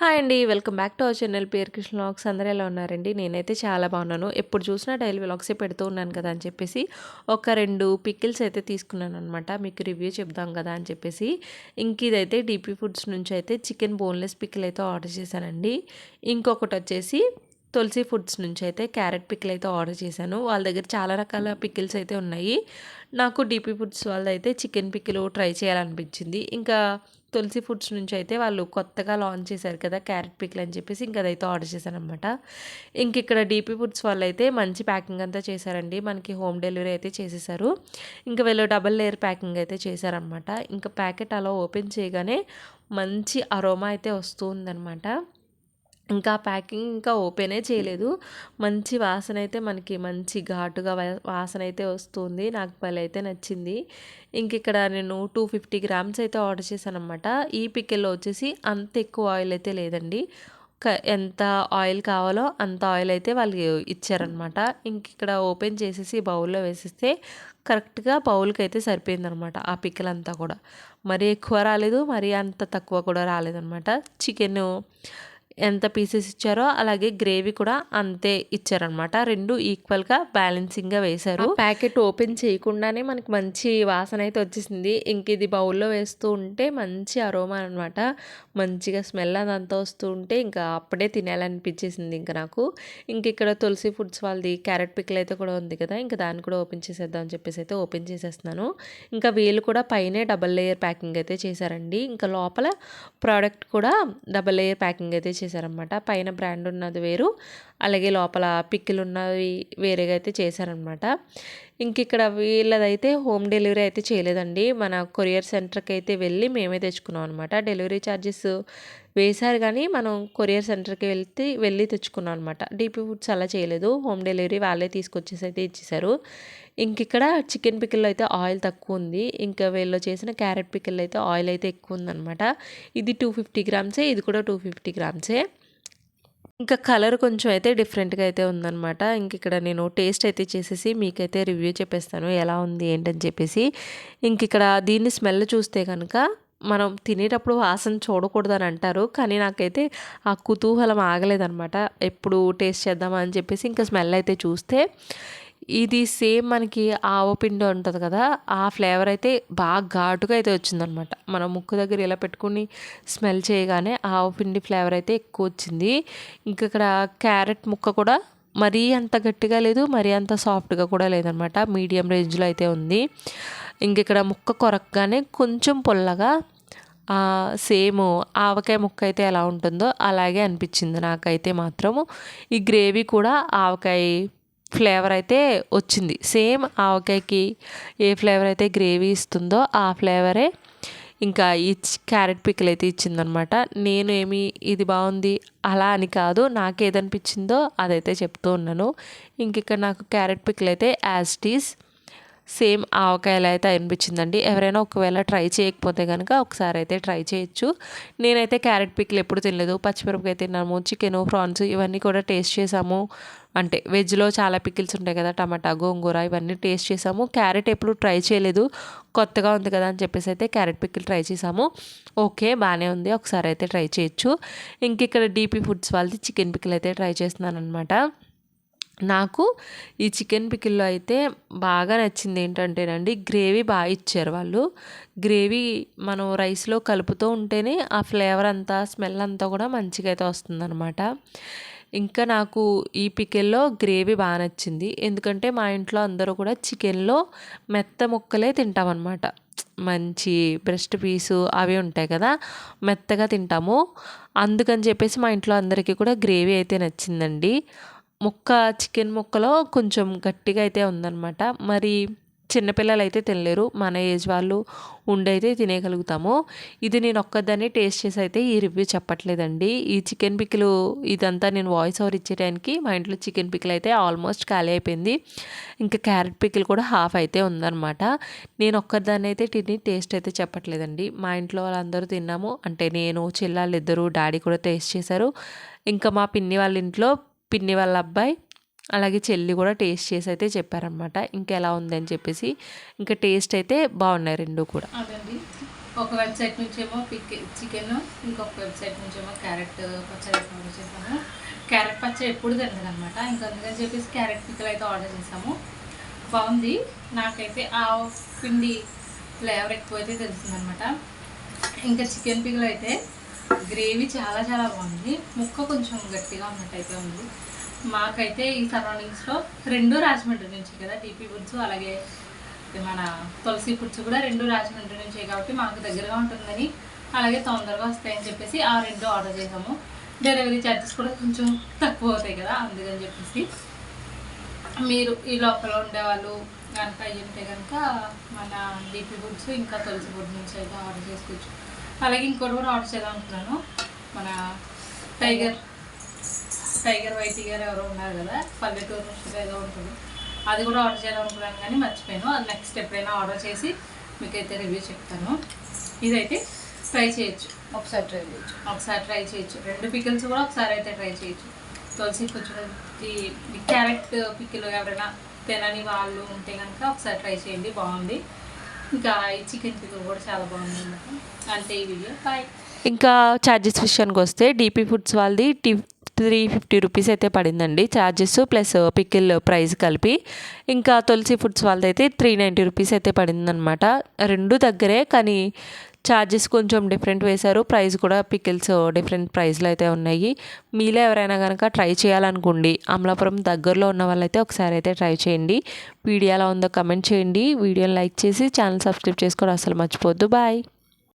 Hi అండి. Welcome back to our channel పేరు Krishna vlogs. అందరూ ఎలా ఉన్నారండి? నేనైతే చాలా బాగున్నాను. ఎప్పుడు చూసినా డైలీ వ్లాగ్సే పెడుతూ ఉన్నాను కదా అని చెప్పేసి ఒక 2 పికిల్స్ అయితే తీసుకున్నాననమాట. మీకు రివ్యూ చెప్దాం కదా అని చెప్పేసి. ఇంక ఇదైతే డీపీ ఫుడ్స్ నుంచి అయితే చికెన్ బోన్లెస్ పికిల్ అయితే ఆర్డర్ చేశానండి. ఇంకొకటి వచ్చేసి తులసి ఫుడ్స్ నుంచి అయితే క్యారెట్ పికిల్ అయితే ఆర్డర్ చేశాను. వాళ్ళ దగ్గర చాలా రకాల పికిల్స్ అయితే ఉన్నాయి. నాకు డీపీ ఫుడ్స్ వాళ్ళదైతే చికెన్ పికిల్ ట్రై చేయాలనిపించింది. ఇంకా తులసి ఫుడ్స్ నుంచి అయితే వాళ్ళు కొత్తగా లాంచ్ చేశారు కదా క్యారెట్ పికిల్ అని చెప్పేసి ఇంక అదైతే ఆర్డర్ చేశానమాట. ఇంక ఇక్కడ డీపీ ఫుడ్స్ వాళ్ళైతే మంచి ప్యాకింగ్ అంతా చేశారండి. మనకి హోమ్ డెలివరీ అయితే చేసేసారు. ఇంకా వీళ్ళు డబుల్ లేయర్ ప్యాకింగ్ అయితే చేశారనమాట. ఇంకా ప్యాకెట్ అలా ఓపెన్ చేయగానే మంచి అరోమా అయితే వస్తూ ఉందనమాట. ఇంకా ప్యాకింగ్ ఇంకా ఓపెనే చేయలేదు. మంచి వాసన అయితే మనకి మంచి ఘాటుగా వాసన అయితే వస్తుంది. నాకు భలే అయితే నచ్చింది. ఇంక ఇక్కడ నేను 250 గ్రామ్స్ అయితే ఆర్డర్ చేశాననమాట. ఈ పికిల్‌లో వచ్చేసి అంత ఎక్కువ ఆయిల్ అయితే లేదండి. ఎంత ఆయిల్ కావాలో అంత ఆయిల్ అయితే వాళ్ళు ఇచ్చారనమాట. ఇంక ఇక్కడ ఓపెన్ చేసేసి బౌల్‌లో వేసేస్తే కరెక్ట్‌గా బౌల్‌కైతే సరిపోయిందనమాట ఆ పికిల్ అంతా కూడా. మరీ ఎక్కువ రాలేదు, మరీ అంత తక్కువ కూడా రాలేదనమాట. చికెను ఎంత పీసెస్ ఇచ్చారో అలాగే గ్రేవీ కూడా అంతే ఇచ్చారనమాట. 2 ఈక్వల్‌గా బ్యాలెన్సింగ్‌గా వేశారు. ప్యాకెట్ ఓపెన్ చేయకుండానే మనకి మంచి వాసన అయితే వచ్చేసింది. ఇంక ఇది బౌల్‌లో వేస్తూ ఉంటే మంచి అరోమా అనమాట. మంచిగా స్మెల్ అదంతా వస్తూ ఉంటే ఇంకా అప్పుడే తినాలనిపించేసింది ఇంక నాకు. ఇంక ఇక్కడ తులసి ఫుడ్స్ వాళ్ళది క్యారెట్ పికిల్ అయితే కూడా ఉంది కదా! ఇంక దాన్ని కూడా ఓపెన్ చేసేద్దాం అని చెప్పేసి అయితే ఓపెన్ చేసేస్తున్నాను. ఇంకా వీళ్ళు కూడా పైనే డబుల్ లేయర్ ప్యాకింగ్ అయితే చేశారండి. ఇంకా లోపల ప్రోడక్ట్ కూడా డబుల్ లేయర్ ప్యాకింగ్ అయితే చేశారనమాట. పైన బ్రాండ్ ఉన్నది వేరు, అలాగే లోపల పికిల్ ఉన్నవి వేరేగా అయితే చేశారనమాట. ఇంక ఇక్కడ వీళ్ళదైతే హోమ్ డెలివరీ అయితే చేయలేదండి. మన కొరియర్ సెంటర్కి అయితే వెళ్ళి మేమే తెచ్చుకున్నాం అనమాట. డెలివరీ ఛార్జెస్ వేశారు కానీ మనం కొరియర్ సెంటర్కి వెళ్ళి తెచ్చుకున్నాం అనమాట. డీపీ ఫుడ్స్ అలా చేయలేదు. హోమ్ డెలివరీ వాళ్ళే తీసుకొచ్చేసి అయితే ఇచ్చేసారు. ఇంక ఇక్కడ చికెన్ పికిల్లో అయితే ఆయిల్ తక్కువ ఉంది. ఇంకా వీళ్ళు చేసిన క్యారెట్ పికిల్లో అయితే ఆయిల్ అయితే ఎక్కువ ఉందనమాట. ఇది 250 గ్రామ్సే, ఇది కూడా 250 గ్రామ్సే. ఇంకా కలర్ కొంచెం అయితే డిఫరెంట్‌గా అయితే ఉందనమాట. ఇంక ఇక్కడ నేను టేస్ట్ అయితే చేసేసి మీకైతే రివ్యూ చెప్పేస్తాను ఎలా ఉంది ఏంటని చెప్పేసి. ఇంక ఇక్కడ దీన్ని స్మెల్ చూస్తే కనుక మనం తినేటప్పుడు వాసన చూడకూడదని అంటారు. కానీ నాకైతే ఆ కుతూహలం ఆగలేదనమాట. ఎప్పుడు టేస్ట్ చేద్దామా అని చెప్పేసి ఇంకా స్మెల్ అయితే చూస్తే ఇది సేమ్ మనకి ఆవపిండి ఉంటది కదా! ఆ ఫ్లేవర్ అయితే బాగా ఘాటుగా అయితే వచ్చిందనమాట. మనం ముక్కు దగ్గర ఇలా పెట్టుకొని స్మెల్ చేయగానే ఆవపిండి ఫ్లేవర్ అయితే ఎక్కువొచ్చింది. ఇంక ఇక్కడ క్యారెట్ ముక్క కూడా మరీ అంత గట్టిగా లేదు, మరీ అంత సాఫ్ట్‌గా కూడా లేదనమాట. మీడియం రేంజ్‌లో అయితే ఉంది. ఇంక ఇక్కడ ముక్క కొరకగానే కొంచెం పుల్లగా సేమ్ ఆవకాయ ముక్క అయితే ఎలా ఉంటుందో అలాగే అనిపించింది నాకైతే మాత్రము. ఈ గ్రేవీ కూడా ఆవకాయ ఫ్లేవర్ అయితే వచ్చింది. సేమ్ ఆవకాయకి ఏ ఫ్లేవర్ అయితే గ్రేవీ ఇస్తుందో ఆ ఫ్లేవరే ఇంకా ఈ క్యారెట్ పికిల్ అయితే ఇచ్చిందనమాట. నేను ఇది బాగుంది అలా అని కాదు, నాకు ఏదనిపించిందో అదైతే చెప్తూ ఉన్నాను. ఇంక ఇక్కడ నాకు క్యారెట్ పికిల్ అయితే యాజ్ ఇట్ ఈజ్ సేమ్ ఆవకాయలు అయితే అనిపించిందండి. ఎవరైనా ఒకవేళ ట్రై చేయకపోతే కనుక ఒకసారి అయితే ట్రై చేయొచ్చు. నేనైతే క్యారెట్ పికిల్ ఎప్పుడు తినలేదు. పచ్చిమిరపకాయ తిన్నాము, చికెను, ప్రాన్స్ ఇవన్నీ కూడా టేస్ట్ చేసాము. అంటే వెజ్‌లో చాలా పికిల్స్ ఉంటాయి కదా! టమాటా, గోంగూర ఇవన్నీ టేస్ట్ చేసాము. క్యారెట్ ఎప్పుడు ట్రై చేయలేదు. కొత్తగా ఉంది కదా అని చెప్పేసి అయితే క్యారెట్ పికిల్ ట్రై చేసాము. ఓకే, బాగానే ఉంది. ఒకసారి అయితే ట్రై చేయొచ్చు. ఇంక ఇక్కడ డీపీ ఫుడ్స్ వాళ్ళది చికెన్ పికిల్ అయితే ట్రై చేస్తున్నాననమాట. నాకు ఈ చికెన్ పికిల్‌లో అయితే బాగా నచ్చింది ఏంటంటేనండి, గ్రేవీ బాగా ఇచ్చారు వాళ్ళు. గ్రేవీ మనం రైస్‌లో కలుపుతూ ఉంటేనే ఆ ఫ్లేవర్ అంతా, స్మెల్ అంతా కూడా మంచిగా అయితే వస్తుందనమాట. ఇంకా నాకు ఈ పికిల్‌లో గ్రేవీ బాగా నచ్చింది. ఎందుకంటే మా ఇంట్లో అందరూ కూడా చికెన్‌లో మెత్త ముక్కలే తింటామనమాట. మంచి బ్రెస్ట్ పీసు అవి ఉంటాయి కదా! మెత్తగా తింటాము. అందుకని చెప్పేసి మా ఇంట్లో అందరికీ కూడా గ్రేవీ అయితే నచ్చిందండి. చికెన్ ముక్కలో కొంచెం గట్టిగా అయితే ఉందనమాట. మరి చిన్నపిల్లలైతే తినలేరు. మన ఏజ్ వాళ్ళు ఉండైతే తినేయగలుగుతాము. ఇది నేను ఒక్కదాన్నే టేస్ట్ చేసి అయితే ఈ రివ్యూ చెప్పట్లేదండి. ఈ చికెన్ పికిలు ఇదంతా నేను వాయిస్ ఓవర్ ఇచ్చే టైంకి మా ఇంట్లో చికెన్ పికిల్ అయితే ఆల్మోస్ట్ ఖాళీ అయిపోయింది. ఇంకా క్యారెట్ పికిల్ కూడా హాఫ్ అయితే ఉందనమాట. నేను ఒక్కదాన్నే అయితే తిని టేస్ట్ అయితే చెప్పట్లేదండి. మా ఇంట్లో వాళ్ళందరూ తిన్నాము. అంటే నేను, చెల్లాళ్ళిద్దరూ, డాడీ కూడా టేస్ట్ చేశారు. ఇంకా మా పిన్ని వాళ్ళ ఇంట్లో పిన్ని వాళ్ళ అబ్బాయి అలాగే చెల్లి కూడా టేస్ట్ చేసి అయితే చెప్పారనమాట ఇంకెలా ఉంది అని చెప్పేసి. ఇంకా టేస్ట్ అయితే బాగున్నాయి 2 కూడా. అదండి ఒక వెబ్సైట్ నుంచేమో చికెన్, ఇంకొక వెబ్సైట్ నుంచేమో క్యారెట్ పచ్చడి ఆర్డర్ చేసాము. క్యారెట్ పచ్చడి ఎప్పుడు తినదనమాట, ఇంకా అందుకని చెప్పేసి క్యారెట్ పిక్కలు అయితే ఆర్డర్ చేసాము. బాగుంది. నాకైతే ఆ పిండి ఫ్లేవర్ ఎక్కువైతే తెలిసిందనమాట. ఇంకా చికెన్ పిక్కలు అయితే గ్రేవీ చాలా చాలా బాగుంది. ముక్క కొంచెం గట్టిగా ఉన్నట్టయితే ఉంది. మాకైతే ఈ సరౌండింగ్స్లో 2 రాజమండ్రి నుంచి కదా, డీపీ ఫుడ్స్ అలాగే మన తులసి ఫుడ్స్ కూడా 2 రాజమండ్రి నుంచే కాబట్టి మాకు దగ్గరగా ఉంటుందని, అలాగే తొందరగా వస్తాయని చెప్పేసి ఆ 2 ఆర్డర్ చేసాము. డెలివరీ ఛార్జెస్ కూడా కొంచెం తక్కువ అవుతాయి కదా, అందుకని చెప్పేసి మీరు ఈ లోపల ఉండేవాళ్ళు కనుక అయ్యింటే కనుక మన డీపీ ఫుడ్స్ ఇంకా తులసి ఫుడ్ నుంచి అయితే ఆర్డర్ చేసుకోవచ్చు. అలాగే ఇంకోటి కూడా ఆర్డర్ చేద్దాం అనుకున్నాను. మన టైగర్ వైటీ గారు ఎవరో ఉన్నారు కదా, పల్లెటూరు నుంచి ఏదో ఉంటుంది, అది కూడా ఆర్డర్ చేద్దాం అనుకున్నాను కానీ మర్చిపోయాను. అది నెక్స్ట్ ఎప్పుడైనా ఆర్డర్ చేసి మీకైతే రివ్యూ చెప్తాను. ఇదైతే ట్రై చేయొచ్చు, ఒకసారి ట్రై చేయొచ్చు. 2 పికిల్స్ కూడా ఒకసారి అయితే ట్రై చేయొచ్చు. తులసి కొంచెం ఈ క్యారెట్ పికిల్ ఎవరైనా తినని వాళ్ళు ఉంటే కనుక ఒకసారి ట్రై చేయండి, బాగుంది. ఇంకా ఈ చికెన్ పికిల్ కూడా చాలా బాగుంది అన్నమాట. అంటే ఈ వీడియో బాయ్. ఇంకా ఛార్జెస్ విషయానికి వస్తే డీపీ ఫుడ్స్ వాళ్ళది 350 రూపీస్ అయితే పడిందండి, ఛార్జెస్ ప్లస్ పికిల్ ప్రైస్ కలిపి. ఇంకా తులసి ఫుడ్స్ వాళ్ళది అయితే 390 రూపీస్ అయితే పడిందనమాట. 2 దగ్గరే కానీ ఛార్జెస్ కొంచెం డిఫరెంట్ వేశారు, ప్రైస్ కూడా పికిల్స్ డిఫరెంట్ ప్రైస్లో అయితే ఉన్నాయి. మీలో ఎవరైనా కనుక ట్రై చేయాలనుకోండి, అమలాపురం దగ్గరలో ఉన్న వాళ్ళైతే ఒకసారి అయితే ట్రై చేయండి. వీడియో ఎలా ఉందో కమెంట్ చేయండి, వీడియోని లైక్ చేసి ఛానల్ సబ్స్క్రైబ్ చేసుకోవడం అసలు మర్చిపోవద్దు. బాయ్.